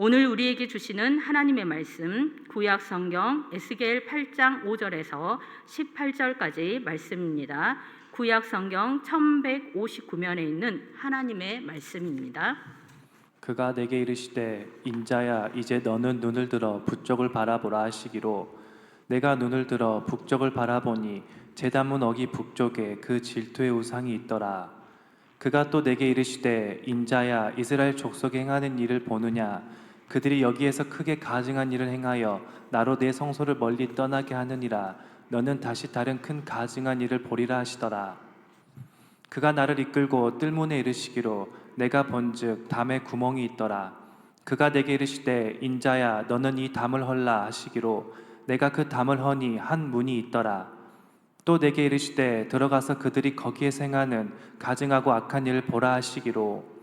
오늘 우리에게 주시는 하나님의 말씀, 구약 성경 에스겔 8장 5절에서 18절까지 말씀입니다. 구약 성경 1159면에 있는 하나님의 말씀입니다. 그가 내게 이르시되 인자야 이제 너는 눈을 들어 북쪽을 바라보라 하시기로 내가 눈을 들어 북쪽을 바라보니 제단문 어기 북쪽에 그 질투의 우상이 있더라. 그가 또 내게 이르시되 인자야 이스라엘 족속이 행하는 일을 보느냐 그들이 여기에서 크게 가증한 일을 행하여 나로 내 성소를 멀리 떠나게 하느니라. 너는 다시 다른 큰 가증한 일을 보리라 하시더라. 그가 나를 이끌고 뜰문에 이르시기로 내가 본즉 담에 구멍이 있더라. 그가 내게 이르시되 인자야 너는 이 담을 헐라 하시기로 내가 그 담을 허니 한 문이 있더라. 또 내게 이르시되 들어가서 그들이 거기에 행하는 가증하고 악한 일을 보라 하시기로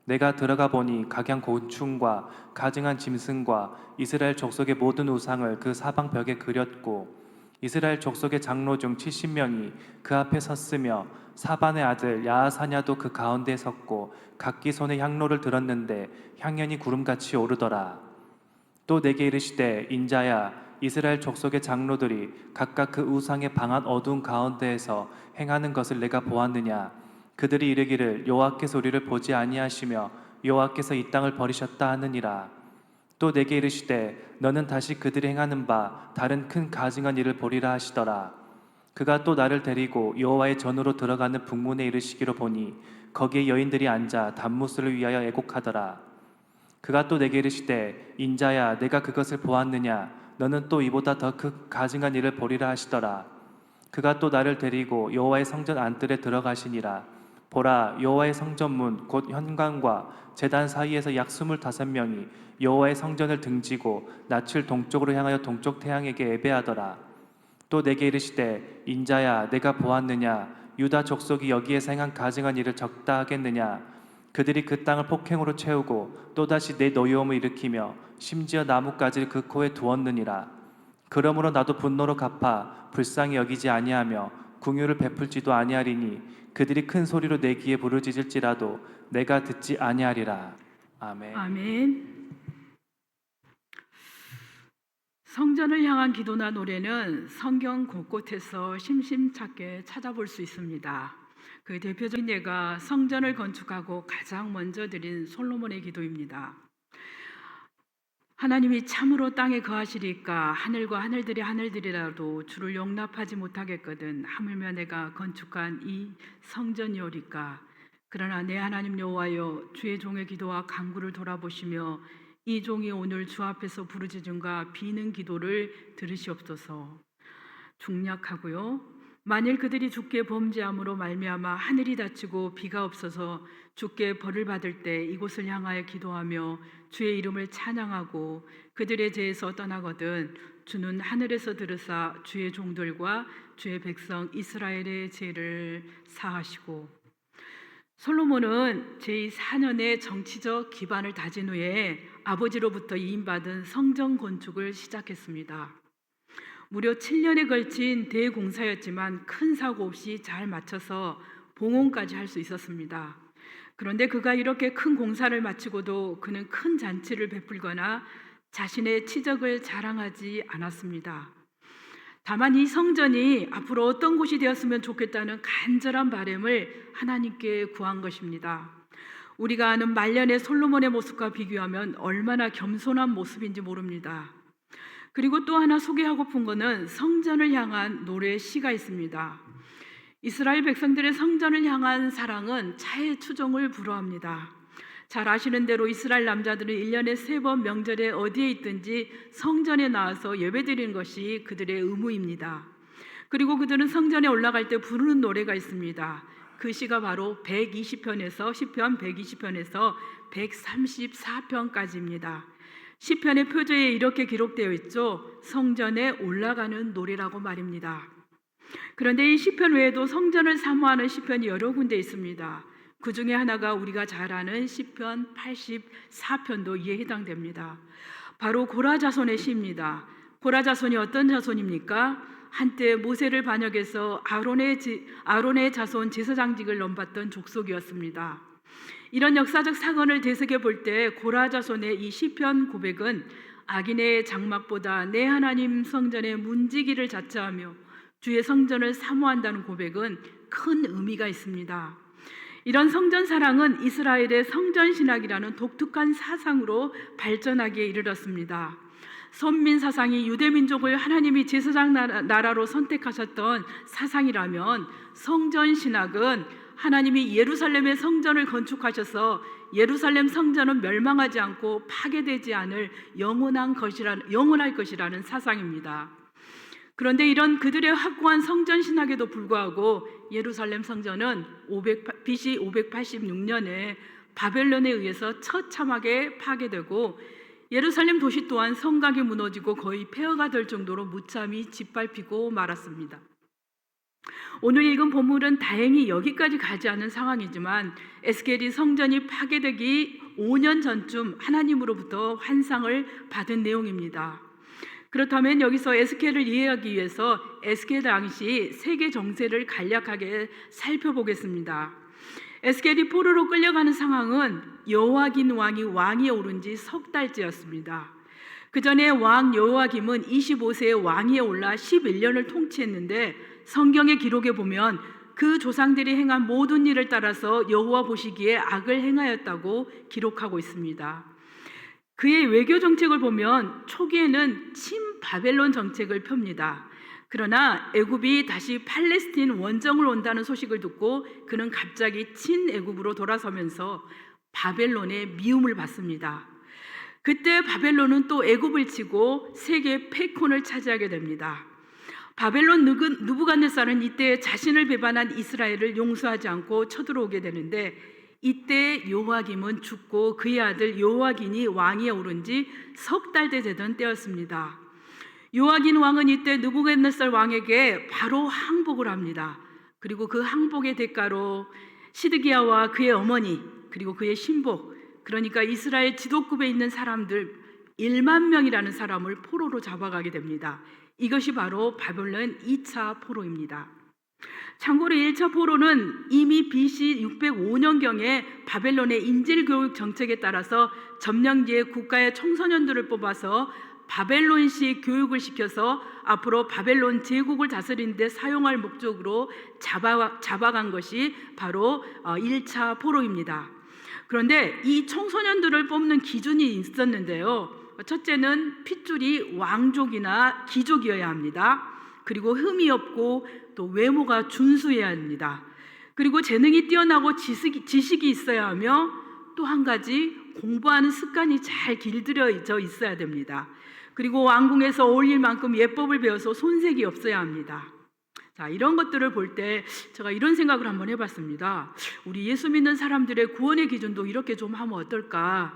내가 들어가 보니 각양 곤충과 가증한 짐승과 이스라엘 족속의 모든 우상을 그 사방 벽에 그렸고 이스라엘 족속의 장로 중 70명이 그 앞에 섰으며 사반의 아들 야하사냐도 그 가운데에 섰고 각기 손에 향로를 들었는데 향연이 구름같이 오르더라. 또 내게 이르시되 인자야 이스라엘 족속의 장로들이 각각 그 우상의 방한 어두운 가운데에서 행하는 것을 내가 보았느냐. 그들이 이르기를 여호와께서 우리를 보지 아니하시며 여호와께서 이 땅을 버리셨다 하느니라. 또 내게 이르시되 너는 다시 그들이 행하는 바 다른 큰 가증한 일을 보리라 하시더라. 그가 또 나를 데리고 여호와의 전으로 들어가는 북문에 이르시기로 보니 거기에 여인들이 앉아 단무스를 위하여 애곡하더라. 그가 또 내게 이르시되 인자야 내가 그것을 보았느냐. 너는 또 이보다 더 큰 가증한 일을 보리라 하시더라. 그가 또 나를 데리고 여호와의 성전 안뜰에 들어가시니라. 보라 여호와의 성전문 곧 현관과 제단 사이에서 약 25명이 여호와의 성전을 등지고 낯을 동쪽으로 향하여 동쪽 태양에게 예배하더라. 또 내게 이르시되 인자야 내가 보았느냐. 유다 족속이 여기에서 행한 가증한 일을 적다 하겠느냐. 그들이 그 땅을 폭행으로 채우고 또다시 내 노여움을 일으키며 심지어 나뭇가지를 그 코에 두었느니라. 그러므로 나도 분노로 갚아 불쌍히 여기지 아니하며 궁유를 베풀지도 아니하리니 그들이 큰 소리로 내 귀에 부르짖을지라도 내가 듣지 아니하리라. 아멘. 아멘. 성전을 향한 기도나 노래는 성경 곳곳에서 심심찮게 찾아볼 수 있습니다. 그 대표적인 예가 성전을 건축하고 가장 먼저 드린 솔로몬의 기도입니다. 하나님이 참으로 땅에 거하시리까 하늘과 하늘들이라도 주를 용납하지 못하겠거든 하물며 내가 건축한 이 성전이오리까. 그러나 내 하나님 여호와여 주의 종의 기도와 간구를 돌아보시며 이 종이 오늘 주 앞에서 부르짖음과 비는 기도를 들으시옵소서. 중략하고요. 만일 그들이 주께 범죄함으로 말미암아 하늘이 닫히고 비가 없어서 주께 벌을 받을 때 이곳을 향하여 기도하며 주의 이름을 찬양하고 그들의 죄에서 떠나거든 주는 하늘에서 들으사 주의 종들과 주의 백성 이스라엘의 죄를 사하시고. 솔로몬은 제4년의 정치적 기반을 다진 후에 아버지로부터 이임받은 성전 건축을 시작했습니다. 무려 7년에 걸친 대공사였지만 큰 사고 없이 잘 마쳐서 봉헌까지 할 수 있었습니다. 그런데 그가 이렇게 큰 공사를 마치고도 그는 큰 잔치를 베풀거나 자신의 치적을 자랑하지 않았습니다. 다만 이 성전이 앞으로 어떤 곳이 되었으면 좋겠다는 간절한 바람을 하나님께 구한 것입니다. 우리가 아는 말년의 솔로몬의 모습과 비교하면 얼마나 겸손한 모습인지 모릅니다. 그리고 또 하나 소개하고픈 것은 성전을 향한 노래 시가 있습니다. 이스라엘 백성들의 성전을 향한 사랑은 차의 추종을 불허합니다. 잘 아시는 대로 이스라엘 남자들은 1년에 3번 명절에 어디에 있든지 성전에 나와서 예배드리는 것이 그들의 의무입니다. 그리고 그들은 성전에 올라갈 때 부르는 노래가 있습니다. 그 시가 바로 120편에서 시편 120편에서 134편까지입니다. 시편의 표제에 이렇게 기록되어 있죠. 성전에 올라가는 노래라고 말입니다. 그런데 이 시편 외에도 성전을 사모하는 시편이 여러 군데 있습니다. 그 중에 하나가 우리가 잘 아는 시편 84편도 이에 해당됩니다. 바로 고라 자손의 시입니다. 고라 자손이 어떤 자손입니까? 한때 모세를 반역해서 아론의 자손 제사장직을 넘봤던 족속이었습니다. 이런 역사적 사건을 되새겨 볼 때 고라 자손의 이 시편 고백은 악인의 장막보다 내 하나님 성전의 문지기를 자처하며 주의 성전을 사모한다는 고백은 큰 의미가 있습니다. 이런 성전 사랑은 이스라엘의 성전 신학이라는 독특한 사상으로 발전하기에 이르렀습니다. 선민 사상이 유대 민족을 하나님이 제사장 나라로 선택하셨던 사상이라면 성전 신학은 하나님이 예루살렘의 성전을 건축하셔서 예루살렘 성전은 멸망하지 않고 파괴되지 않을 영원할 것이라는 사상입니다. 그런데 이런 그들의 확고한 성전 신학에도 불구하고 예루살렘 성전은 BC 586년에 바벨론에 의해서 처참하게 파괴되고 예루살렘 도시 또한 성곽이 무너지고 거의 폐허가 될 정도로 무참히 짓밟히고 말았습니다. 오늘 읽은 본문은 다행히 여기까지 가지 않은 상황이지만 에스겔이 성전이 파괴되기 5년 전쯤 하나님으로부터 환상을 받은 내용입니다. 그렇다면 여기서 에스겔을 이해하기 위해서 에스겔 당시 세계 정세를 간략하게 살펴보겠습니다. 에스겔이 포로로 끌려가는 상황은 여호야긴 왕이 왕위에 오른 지 석 달째였습니다. 그 전에 왕 여호야김은 25세에 왕위에 올라 11년을 통치했는데 성경의 기록에 보면 그 조상들이 행한 모든 일을 따라서 여호와 보시기에 악을 행하였다고 기록하고 있습니다. 그의 외교 정책을 보면 초기에는 친바벨론 정책을 펴니다. 그러나 애굽이 다시 팔레스틴 원정을 온다는 소식을 듣고 그는 갑자기 친애굽으로 돌아서면서 바벨론의 미움을 받습니다. 그때 바벨론은 또 애굽을 치고 세계 패권을 차지하게 됩니다. 바벨론 느부갓네살은 이때 자신을 배반한 이스라엘을 용서하지 않고 쳐들어오게 되는데 이때 요아김은 죽고 그의 아들 요아긴이 왕위에 오른 지 석 달째 되던 때였습니다. 요아긴 왕은 이때 느부갓네살 왕에게 바로 항복을 합니다. 그리고 그 항복의 대가로 시드기야와 그의 어머니 그리고 그의 신복, 그러니까 이스라엘 지도급에 있는 사람들 1만 명이라는 사람을 포로로 잡아가게 됩니다. 이것이 바로 바벨론 2차 포로입니다. 참고로 1차 포로는 이미 BC 605년경에 바벨론의 인질교육 정책에 따라서 점령지에 국가의 청소년들을 뽑아서 바벨론식 교육을 시켜서 앞으로 바벨론 제국을 다스리는 데 사용할 목적으로 잡아간 것이 바로 1차 포로입니다. 그런데 이 청소년들을 뽑는 기준이 있었는데요. 첫째는 핏줄이 왕족이나 귀족이어야 합니다. 그리고 흠이 없고 또 외모가 준수해야 합니다. 그리고 재능이 뛰어나고 지식이 있어야 하며 또 한 가지 공부하는 습관이 잘 길들여져 있어야 됩니다. 그리고 왕궁에서 어울릴 만큼 예법을 배워서 손색이 없어야 합니다. 자, 이런 것들을 볼 때 제가 이런 생각을 한번 해봤습니다. 우리 예수 믿는 사람들의 구원의 기준도 이렇게 좀 하면 어떨까?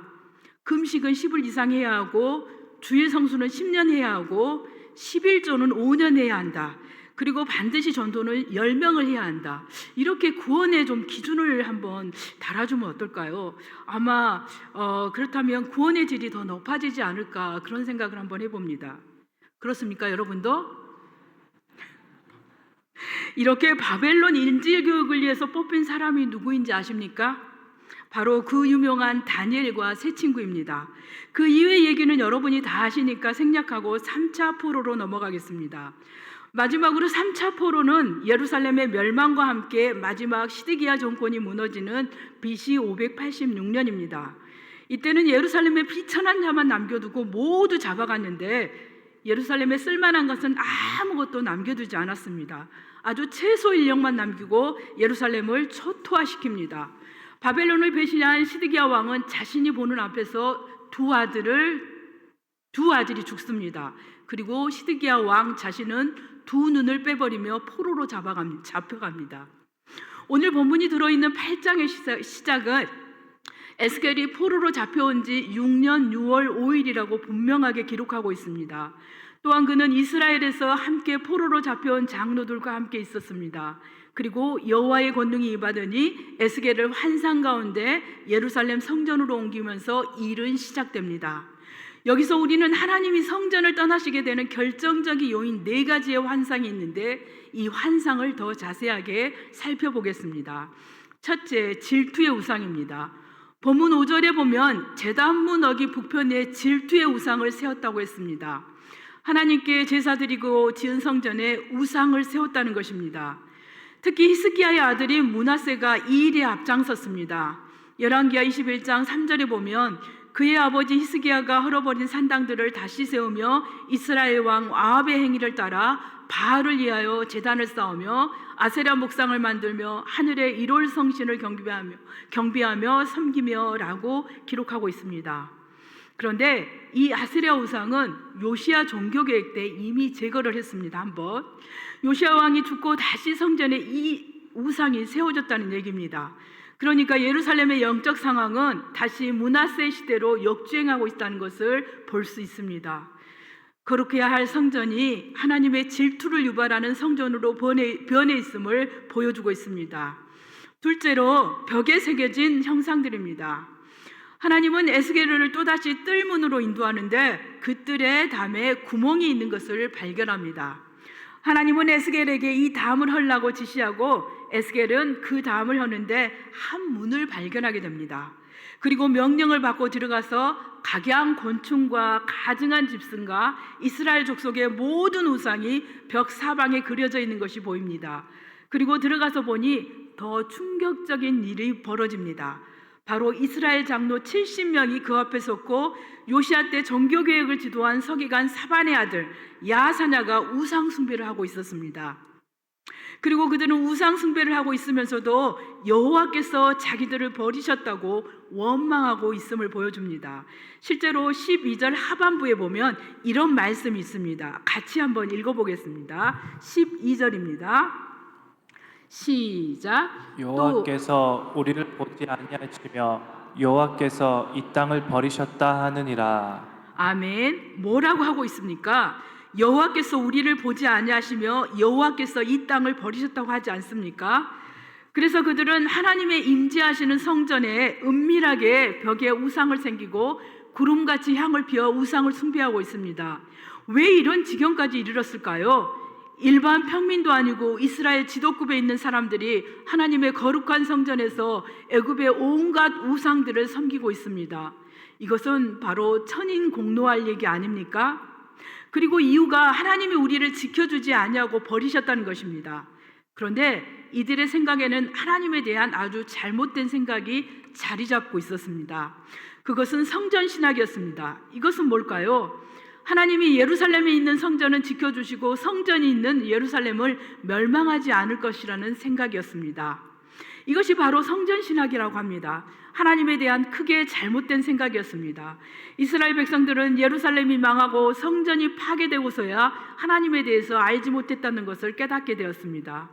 금식은 10일 이상 해야 하고 주일 성수는 10년 해야 하고 11조는 5년 해야 한다. 그리고 반드시 전도는 10명을 해야 한다. 이렇게 구원의 좀 기준을 한번 달아주면 어떨까요? 아마 그렇다면 구원의 질이 더 높아지지 않을까 그런 생각을 한번 해봅니다. 그렇습니까, 여러분도? 이렇게 바벨론 인질교육을 위해서 뽑힌 사람이 누구인지 아십니까? 바로 그 유명한 다니엘과 세 친구입니다. 그 이외의 얘기는 여러분이 다 아시니까 생략하고 3차 포로로 넘어가겠습니다. 마지막으로 3차 포로는 예루살렘의 멸망과 함께 마지막 시드기야 정권이 무너지는 BC 586년입니다. 이때는 예루살렘에 비천한 자만 남겨두고 모두 잡아갔는데 예루살렘에 쓸만한 것은 아무것도 남겨두지 않았습니다. 아주 최소 인력만 남기고 예루살렘을 초토화시킵니다. 바벨론을 배신한 시드기야 왕은 자신이 보는 앞에서 두 아들이 죽습니다. 그리고 시드기야 왕 자신은 두 눈을 빼버리며 포로로 잡혀갑니다. 오늘 본문이 들어있는 8장의 시작은 에스겔이 포로로 잡혀온 지 6년 6월 5일이라고 분명하게 기록하고 있습니다. 또한 그는 이스라엘에서 함께 포로로 잡혀온 장로들과 함께 있었습니다. 그리고 여호와의 권능이 임하더니 에스겔을 환상 가운데 예루살렘 성전으로 옮기면서 일은 시작됩니다. 여기서 우리는 하나님이 성전을 떠나시게 되는 결정적인 요인 4가지의 환상이 있는데 이 환상을 더 자세하게 살펴보겠습니다. 첫째, 질투의 우상입니다. 본문 5절에 보면 제단문 어기 북편에 질투의 우상을 세웠다고 했습니다. 하나님께 제사 드리고 지은 성전에 우상을 세웠다는 것입니다. 특히 히스기야의 아들인 므낫세가 이 일에 앞장섰습니다. 열왕기하 21장 3절에 보면 그의 아버지 히스기야가 헐어버린 산당들을 다시 세우며 이스라엘 왕 아합의 행위를 따라 바알을 위하여 제단을 쌓으며 아세라 목상을 만들며 하늘의 일월 성신을 경배하며 섬기며라고 기록하고 있습니다. 그런데 이 아세라 우상은 요시야 종교개혁 때 이미 제거를 했습니다. 한번 요시야 왕이 죽고 다시 성전에 이 우상이 세워졌다는 얘기입니다. 그러니까 예루살렘의 영적 상황은 다시 므낫세 시대로 역주행하고 있다는 것을 볼 수 있습니다. 거룩해야 할 성전이 하나님의 질투를 유발하는 성전으로 변해 있음을 보여주고 있습니다. 둘째로 벽에 새겨진 형상들입니다. 하나님은 에스겔을 또다시 뜰문으로 인도하는데 그 뜰에 담에 구멍이 있는 것을 발견합니다. 하나님은 에스겔에게 이 담을 헐라고 지시하고 에스겔은 그 담을 허는데 한 문을 발견하게 됩니다. 그리고 명령을 받고 들어가서 각양 곤충과 가증한 집승과 이스라엘 족속의 모든 우상이 벽 사방에 그려져 있는 것이 보입니다. 그리고 들어가서 보니 더 충격적인 일이 벌어집니다. 바로 이스라엘 장로 70명이 그 앞에 섰고 요시야 때 종교개혁을 지도한 서기관 사반의 아들 야사냐가 우상 숭배를 하고 있었습니다. 그리고 그들은 우상 숭배를 하고 있으면서도 여호와께서 자기들을 버리셨다고 원망하고 있음을 보여줍니다. 실제로 12절 하반부에 보면 이런 말씀이 있습니다. 같이 한번 읽어보겠습니다. 12절입니다. 시작. 여호와께서 우리를 보지 아니하시며 여호와께서 이 땅을 버리셨다 하느니라. 아멘. 뭐라고 하고 있습니까? 여호와께서 우리를 보지 아니하시며 여호와께서 이 땅을 버리셨다고 하지 않습니까? 그래서 그들은 하나님의 임재하시는 성전에 은밀하게 벽에 우상을 생기고 구름같이 향을 피워 우상을 숭배하고 있습니다. 왜 이런 지경까지 이르렀을까요? 일반 평민도 아니고 이스라엘 지도급에 있는 사람들이 하나님의 거룩한 성전에서 애굽의 온갖 우상들을 섬기고 있습니다. 이것은 바로 천인공노할 얘기 아닙니까? 그리고 이유가 하나님이 우리를 지켜주지 아니하고 버리셨다는 것입니다. 그런데 이들의 생각에는 하나님에 대한 아주 잘못된 생각이 자리 잡고 있었습니다. 그것은 성전 신학이었습니다. 이것은 뭘까요? 하나님이 예루살렘에 있는 성전은 지켜주시고 성전이 있는 예루살렘을 멸망하지 않을 것이라는 생각이었습니다. 이것이 바로 성전 신학이라고 합니다. 하나님에 대한 크게 잘못된 생각이었습니다. 이스라엘 백성들은 예루살렘이 망하고 성전이 파괴되고서야 하나님에 대해서 알지 못했다는 것을 깨닫게 되었습니다.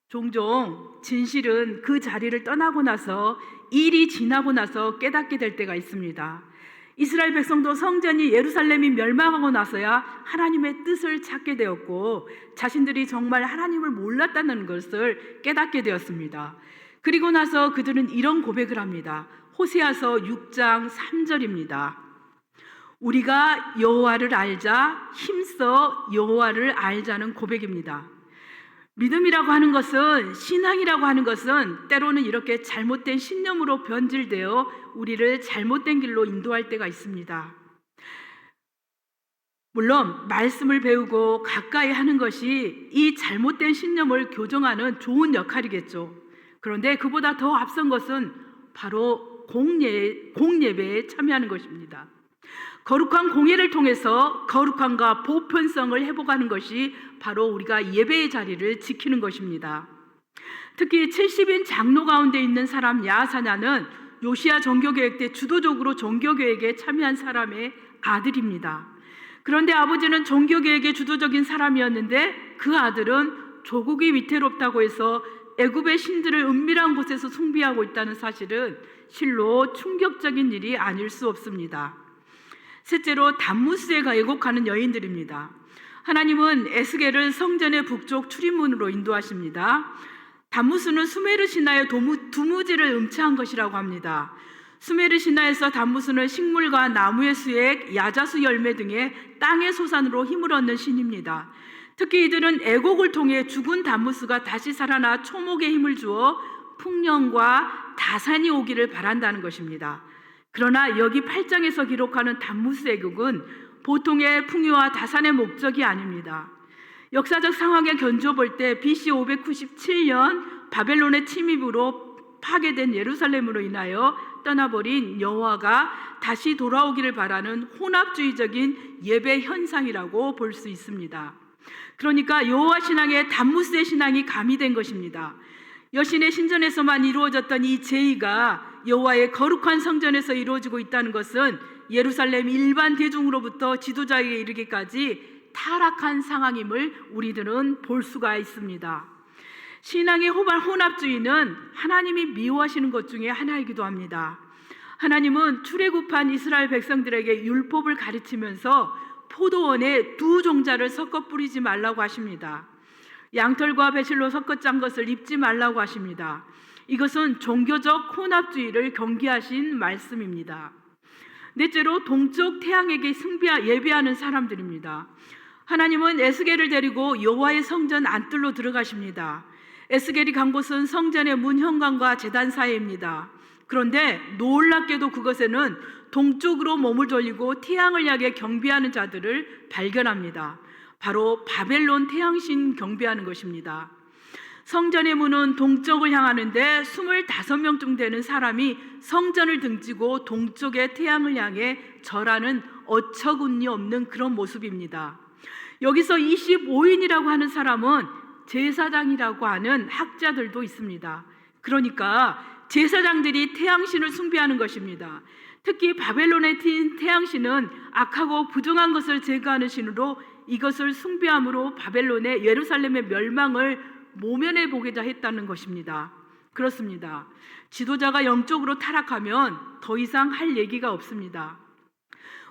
종종 진실은 그 자리를 떠나고 나서 일이 지나고 나서 깨닫게 될 때가 있습니다. 이스라엘 백성도 성전이 예루살렘이 멸망하고 나서야 하나님의 뜻을 찾게 되었고 자신들이 정말 하나님을 몰랐다는 것을 깨닫게 되었습니다. 그리고 나서 그들은 이런 고백을 합니다. 호세아서 6장 3절입니다. 우리가 여호와를 알자, 힘써 여호와를 알자는 고백입니다. 믿음이라고 하는 것은, 신앙이라고 하는 것은 때로는 이렇게 잘못된 신념으로 변질되어 우리를 잘못된 길로 인도할 때가 있습니다. 물론 말씀을 배우고 가까이 하는 것이 이 잘못된 신념을 교정하는 좋은 역할이겠죠. 그런데 그보다 더 앞선 것은 바로 공예배에 참여하는 것입니다. 거룩한 공예를 통해서 거룩함과 보편성을 회복하는 것이 바로 우리가 예배의 자리를 지키는 것입니다. 특히 70인 장로 가운데 있는 사람 야사냐는 요시야 종교개혁 때 주도적으로 종교개혁에 참여한 사람의 아들입니다. 그런데 아버지는 종교개혁의 주도적인 사람이었는데 그 아들은 조국이 위태롭다고 해서 애굽의 신들을 은밀한 곳에서 숭배하고 있다는 사실은 실로 충격적인 일이 아닐 수 없습니다. 셋째로 단무스에 왜곡하는 여인들입니다. 하나님은 에스겔을 성전의 북쪽 출입문으로 인도하십니다. 단무스는 수메르 신화의 두무지를 음치한 것이라고 합니다. 수메르 신화에서 단무스는 식물과 나무의 수액, 야자수 열매 등의 땅의 소산으로 힘을 얻는 신입니다. 특히 이들은 애곡을 통해 죽은 단무스가 다시 살아나 초목에 힘을 주어 풍년과 다산이 오기를 바란다는 것입니다. 그러나 여기 8장에서 기록하는 담무스애국은 보통의 풍요와 다산의 목적이 아닙니다. 역사적 상황에 견주어 때 BC 597년 바벨론의 침입으로 파괴된 예루살렘으로 인하여 떠나버린 여호와가 다시 돌아오기를 바라는 혼합주의적인 예배 현상이라고 볼 수 있습니다. 그러니까 여호와 신앙에 담무스의 신앙이 가미된 것입니다. 여신의 신전에서만 이루어졌던 이 제의가 여호와의 거룩한 성전에서 이루어지고 있다는 것은 예루살렘 일반 대중으로부터 지도자에게 이르기까지 타락한 상황임을 우리들은 볼 수가 있습니다. 신앙의 혼합주의는 하나님이 미워하시는 것 중에 하나이기도 합니다. 하나님은 출애굽한 이스라엘 백성들에게 율법을 가르치면서 포도원에 두 종자를 섞어 뿌리지 말라고 하십니다. 양털과 배실로 섞어 짠 것을 입지 말라고 하십니다. 이것은 종교적 혼합주의를 경계하신 말씀입니다. 넷째로 동쪽 태양에게 예배하는 사람들입니다. 하나님은 에스겔을 데리고 여호와의 성전 안뜰로 들어가십니다. 에스겔이 간 곳은 성전의 문 현관과 제단 사이입니다. 그런데 놀랍게도 그것에는 동쪽으로 몸을 돌리고 태양을 향해 경배하는 자들을 발견합니다. 바로 바벨론 태양신 경배하는 것입니다. 성전의 문은 동쪽을 향하는데 25명쯤 되는 사람이 성전을 등지고 동쪽의 태양을 향해 절하는 어처구니 없는 그런 모습입니다. 여기서 25인이라고 하는 사람은 제사장이라고 하는 학자들도 있습니다. 그러니까 제사장들이 태양신을 숭배하는 것입니다. 특히 바벨론의 태양신은 악하고 부정한 것을 제거하는 신으로 이것을 숭배함으로 바벨론의 예루살렘의 멸망을 모면해 보고자 했다는 것입니다. 그렇습니다. 지도자가 영적으로 타락하면 더 이상 할 얘기가 없습니다.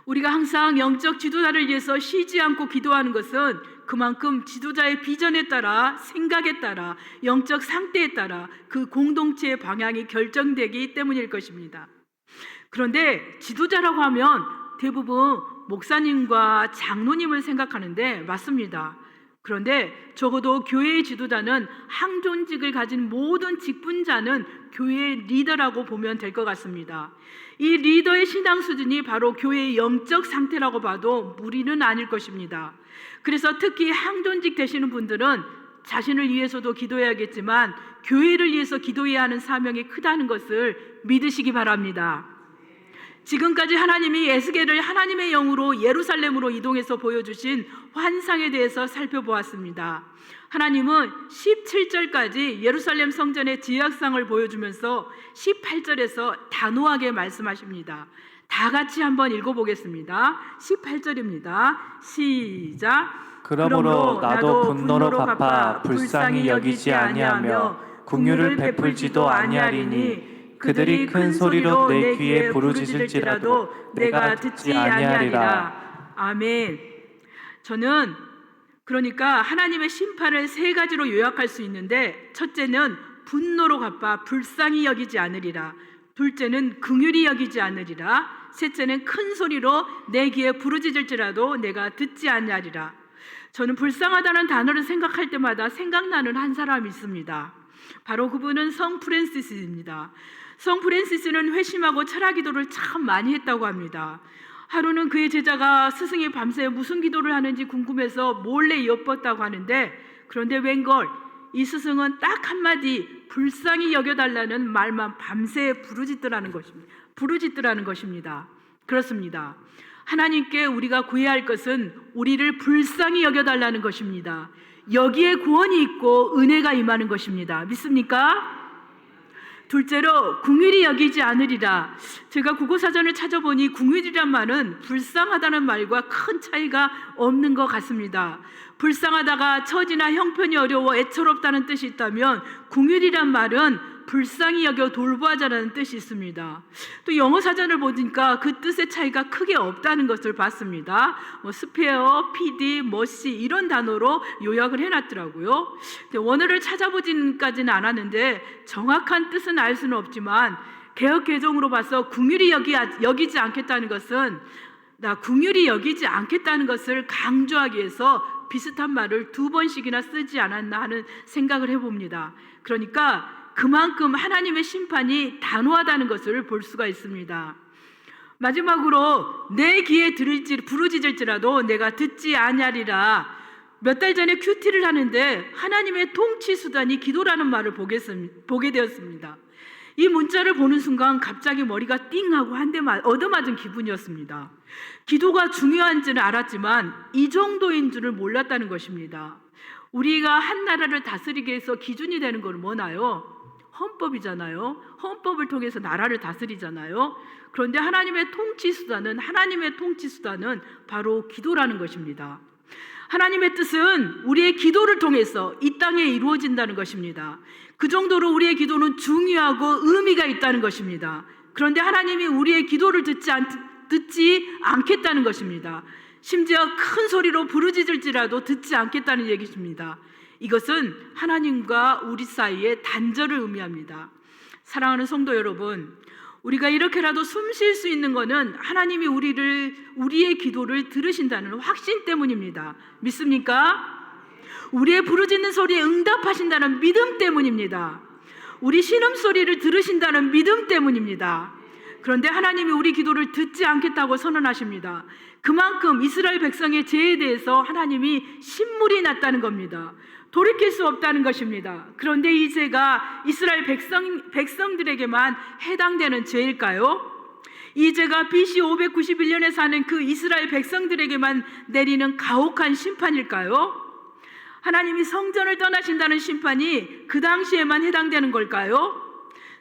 우리가 항상 영적 지도자를 위해서 쉬지 않고 기도하는 것은 그만큼 지도자의 비전에 따라, 생각에 따라, 영적 상태에 따라 그 공동체의 방향이 결정되기 때문일 것입니다. 그런데 지도자라고 하면 대부분 목사님과 장로님을 생각하는데 맞습니다. 그런데 적어도 교회의 지도자는 항존직을 가진 모든 직분자는 교회의 리더라고 보면 될 것 같습니다. 이 리더의 신앙 수준이 바로 교회의 영적 상태라고 봐도 무리는 아닐 것입니다. 그래서 특히 항존직 되시는 분들은 자신을 위해서도 기도해야겠지만 교회를 위해서 기도해야 하는 사명이 크다는 것을 믿으시기 바랍니다. 지금까지 하나님이 에스겔을 하나님의 영으로 예루살렘으로 이동해서 보여주신 환상에 대해서 살펴보았습니다. 하나님은 17절까지 예루살렘 성전의 지역상을 보여주면서 18절에서 단호하게 말씀하십니다. 다 같이 한번 읽어보겠습니다. 18절입니다. 시작. 그러므로 나도 분노로 갚아 불쌍히 여기지 아니하며 긍휼을 베풀지도 아니하리니 그들이 큰 소리로 내 귀에 부르짖을지라도 내가 듣지 아니하리라. 아멘. 저는 그러니까 하나님의 심판을 세 가지로 요약할 수 있는데, 첫째는 분노로 갚아 불쌍히 여기지 않으리라, 둘째는 긍휼히 여기지 않으리라, 셋째는 큰 소리로 내 귀에 부르짖을지라도 내가 듣지 아니하리라. 저는 불쌍하다는 단어를 생각할 때마다 생각나는 한 사람이 있습니다. 바로 그분은 성 프랜시스입니다. 성 프랜시스는 회심하고 철학 기도를 참 많이 했다고 합니다. 하루는 그의 제자가 스승이 밤새 무슨 기도를 하는지 궁금해서 몰래 엿봤다고 하는데, 그런데 웬걸 이 스승은 딱 한마디 불쌍히 여겨달라는 말만 밤새 부르짖더라는 것입니다. 그렇습니다. 하나님께 우리가 구해야 할 것은 우리를 불쌍히 여겨달라는 것입니다. 여기에 구원이 있고 은혜가 임하는 것입니다. 믿습니까? 둘째로 긍휼히 여기지 않으리라. 제가 국어사전을 찾아보니 긍휼이란 말은 불쌍하다는 말과 큰 차이가 없는 것 같습니다. 불쌍하다가 처지나 형편이 어려워 애처롭다는 뜻이 있다면 긍휼이란 말은 불쌍히 여겨 돌보아자라는 뜻이 있습니다. 또 영어 사전을 보니까 그 뜻의 차이가 크게 없다는 것을 봤습니다. 스페어, PD, 머시 이런 단어로 요약을 해놨더라고요. 원어를 찾아보지까지는 않았는데 정확한 뜻은 알 수는 없지만 개역 개정으로 봐서 긍휼히 여기지 않겠다는 것은 긍휼히 여기지 않겠다는 것을 강조하기 위해서 비슷한 말을 2번씩이나 쓰지 않았나 하는 생각을 해봅니다. 그러니까 그만큼 하나님의 심판이 단호하다는 것을 볼 수가 있습니다. 마지막으로 내 귀에 부르짖을지라도 내가 듣지 아니하리라. 몇 달 전에 큐티를 하는데 하나님의 통치 수단이 기도라는 말을 보게 되었습니다. 이 문자를 보는 순간 갑자기 머리가 띵하고 한 대 얻어맞은 기분이었습니다. 기도가 중요한지는 알았지만 이 정도인 줄을 몰랐다는 것입니다. 우리가 한 나라를 다스리기 위해서 기준이 되는 건 뭐나요? 헌법이잖아요. 헌법을 통해서 나라를 다스리잖아요. 그런데 하나님의 통치 수단은 바로 기도라는 것입니다. 하나님의 뜻은 우리의 기도를 통해서 이 땅에 이루어진다는 것입니다. 그 정도로 우리의 기도는 중요하고 의미가 있다는 것입니다. 그런데 하나님이 우리의 기도를 듣지 않겠다는 것입니다. 심지어 큰 소리로 부르짖을지라도 듣지 않겠다는 얘기입니다. 이것은 하나님과 우리 사이의 단절을 의미합니다. 사랑하는 성도 여러분, 우리가 이렇게라도 숨 쉴 수 있는 것은 하나님이 우리의 기도를 들으신다는 확신 때문입니다. 믿습니까? 우리의 부르짖는 소리에 응답하신다는 믿음 때문입니다. 우리 신음소리를 들으신다는 믿음 때문입니다. 그런데 하나님이 우리 기도를 듣지 않겠다고 선언하십니다. 그만큼 이스라엘 백성의 죄에 대해서 하나님이 신물이 났다는 겁니다. 돌이킬 수 없다는 것입니다. 그런데 이 죄가 이스라엘 백성들에게만 해당되는 죄일까요? 이 죄가 BC 591년에 사는 그 이스라엘 백성들에게만 내리는 가혹한 심판일까요? 하나님이 성전을 떠나신다는 심판이 그 당시에만 해당되는 걸까요?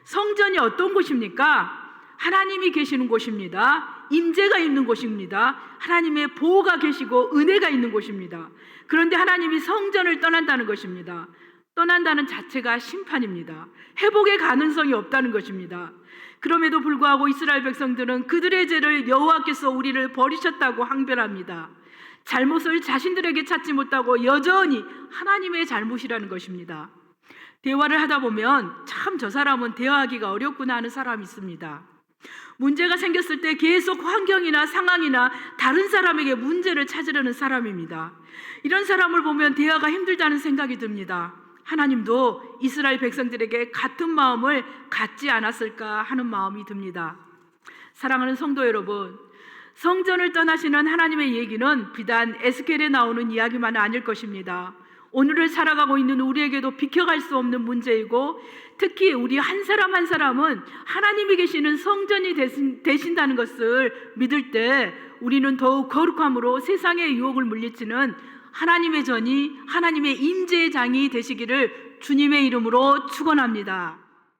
성전이 어떤 곳입니까? 하나님이 계시는 곳입니다. 임재가 있는 곳입니다. 하나님의 보호가 계시고 은혜가 있는 곳입니다. 그런데 하나님이 성전을 떠난다는 것입니다. 떠난다는 자체가 심판입니다. 회복의 가능성이 없다는 것입니다. 그럼에도 불구하고 이스라엘 백성들은 그들의 죄를 여호와께서 우리를 버리셨다고 항변합니다. 잘못을 자신들에게 찾지 못하고 여전히 하나님의 잘못이라는 것입니다. 대화를 하다 보면 참 저 사람은 대화하기가 어렵구나 하는 사람이 있습니다. 문제가 생겼을 때 계속 환경이나 상황이나 다른 사람에게 문제를 찾으려는 사람입니다. 이런 사람을 보면 대화가 힘들다는 생각이 듭니다. 하나님도 이스라엘 백성들에게 같은 마음을 갖지 않았을까 하는 마음이 듭니다. 사랑하는 성도 여러분, 성전을 떠나시는 하나님의 얘기는 비단 에스겔에 나오는 이야기만은 아닐 것입니다. 오늘을 살아가고 있는 우리에게도 비켜갈 수 없는 문제이고, 특히 우리 한 사람 한 사람은 하나님이 계시는 성전이 되신다는 것을 믿을 때 우리는 더욱 거룩함으로 세상의 유혹을 물리치는 하나님의 전이, 하나님의 임재의 장이 되시기를 주님의 이름으로 축원합니다.